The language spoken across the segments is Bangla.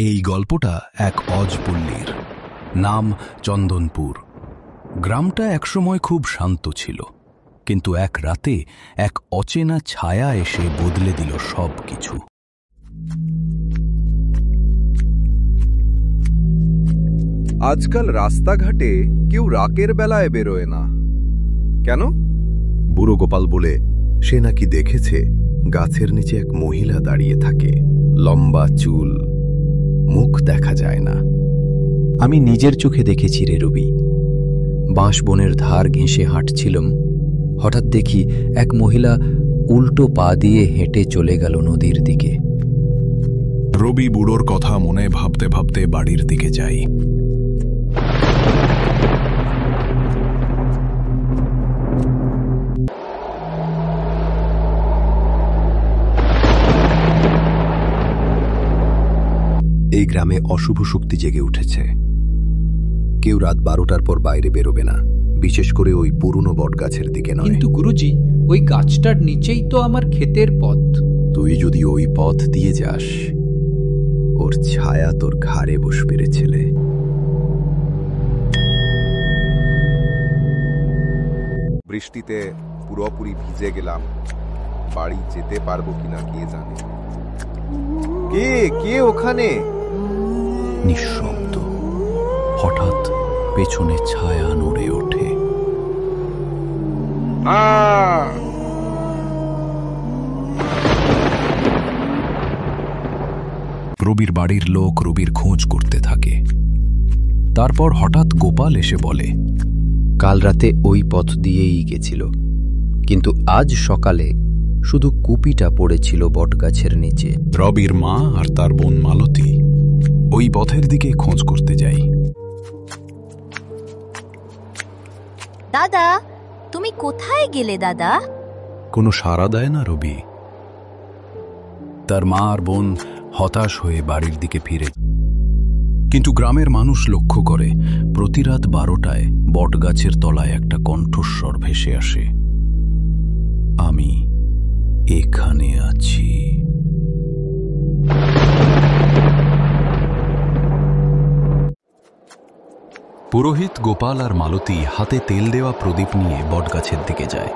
এই গল্পটা এক অজপল্লীর, নাম চন্দনপুর। গ্রামটা একসময় খুব শান্ত ছিল, কিন্তু এক রাতে এক অচেনা ছায়া এসে বদলে দিল সব কিছু। আজকাল রাস্তাঘাটে কেউ রাতের বেলায় বেরোয় না, কেন? বুড়ো গোপাল বলে সে নাকি দেখেছে গাছের নিচে এক মহিলা দাঁড়িয়ে থাকে, লম্বা চুল, মুখ দেখা যায় না। আমি নিজের চোখে দেখেছি রে রবি। বাঁশ বনের ধার ঘেঁষে হাঁটছিলাম, হঠাৎ দেখি এক মহিলা উল্টো পা দিয়ে হেঁটে চলে গেল নদীর দিকে। রবি বুড়োর কথা মনে ভাবতে ভাবতে বাড়ির দিকে যাই। এই গ্রামে অশুভ শক্তি জেগে উঠেছে। কেউ রাত 12টার পর বাইরে বেরোবে না, বিশেষ করে ওই পুরনো বটগাছের দিকে নয়। কিন্তু গুরুজি, ওই গাছটার নিচেই তো আমার ক্ষেতের পথ। তুই যদি ওই পথ দিয়ে যাস, ওর ছায়া তোর ঘাড়ে বসবে রে ছেলে। বৃষ্টিতে পুরোপুরি ভিজে গেলাম, বাড়ি যেতে পারবো কিনা কে জানে। কে ওখানে? নিঃশব্দ। হঠাৎ পেছনে ছায়া নড়ে ওঠে। রবির বাড়ির লোক রবির খোঁজ করতে থাকে। তারপর হঠাৎ গোপাল এসে বলে, কাল রাতে ওই পথ দিয়েই গেছিল, কিন্তু আজ সকালে শুধু কুপিটা পড়েছিল বটগাছের নিচে। রবির মা আর তার বোন মালতী ওই পথের দিকে খোঁজ করতে যাই। দাদা, তুমি কোথায় গেলে দাদা? কোনো সাড়া দেয় না রবি। তার মা আর বোন হতাশ হয়ে বাড়ির দিকে ফিরে। কিন্তু গ্রামের মানুষ লক্ষ্য করে প্রতি রাত 12টায় বটগাছের তলায় একটা কণ্ঠস্বর ভেসে আসে, আমি এখানে আছি। পুরোহিত গোপাল আর মালতী হাতে তেল দেওয়া প্রদীপ নিয়ে বটগাছের দিকে যায়।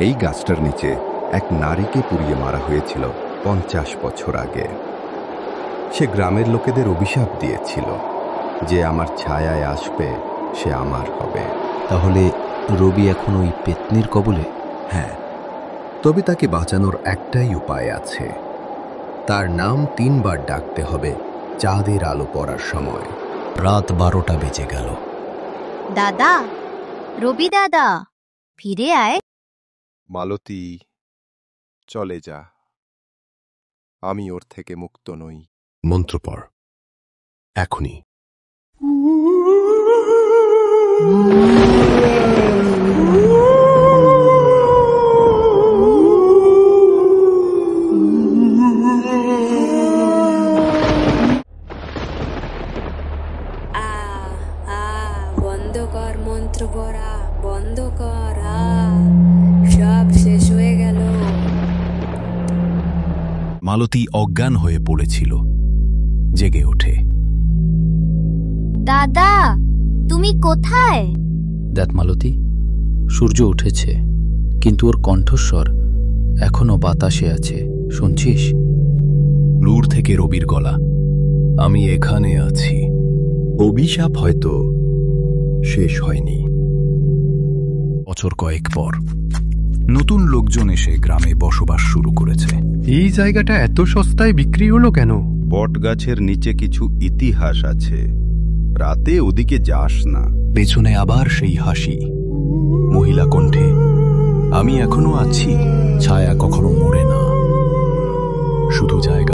এই গাছটার নিচে এক নারীকে পুড়িয়ে মারা হয়েছিল 50 বছর আগে। সে গ্রামের লোকেদের অভিশাপ দিয়েছিল যে আমার ছায়ায় আসবে সে আমার হবে। তাহলে রবি এখন ওই পেতনির কবলে? হ্যাঁ, তবে তাকে বাঁচানোর একটাই উপায় আছে। তার নাম 3 বার ডাকতে হবে চাঁদের আলো পড়ার সময়। রাত 12টা বেজে গেল। দাদা, রবি দাদা, ফিরে আয়। মালতী, চলে যা, আমি ওর থেকে মুক্ত নই। মন্ত্র পড় এখনই। বন্ধ কর মন্ত্র পড়া, বন্ধ কর। সব শেষ হয়ে গেল। মালতী অজ্ঞান হয়ে পড়েছিল, জেগে ওঠে। দাদা, তুমি কোথায়? দেখ মালতী, সূর্য উঠেছে, কিন্তু ওর কণ্ঠস্বর এখনো বাতাসে আছে, শুনছিস? দূর থেকে রবির গলা, আমি এখানে আছি। অভিশাপ হয়তো শেষ হয়নি। বছর কয়েক পর নতুন লোকজন এসে গ্রামে বসবাস শুরু করেছে। এই জায়গাটা এত সস্তায় বিক্রি হলো কেন? বটগাছের নিচে কিছু ইতিহাস আছে, রাতে ওদিকে যাস না। পেছনে আবার সেই হাসি, মহিলা কণ্ঠে, আমি এখনো আছি, ছায়া কখনো মরে না, শুধু জায়গা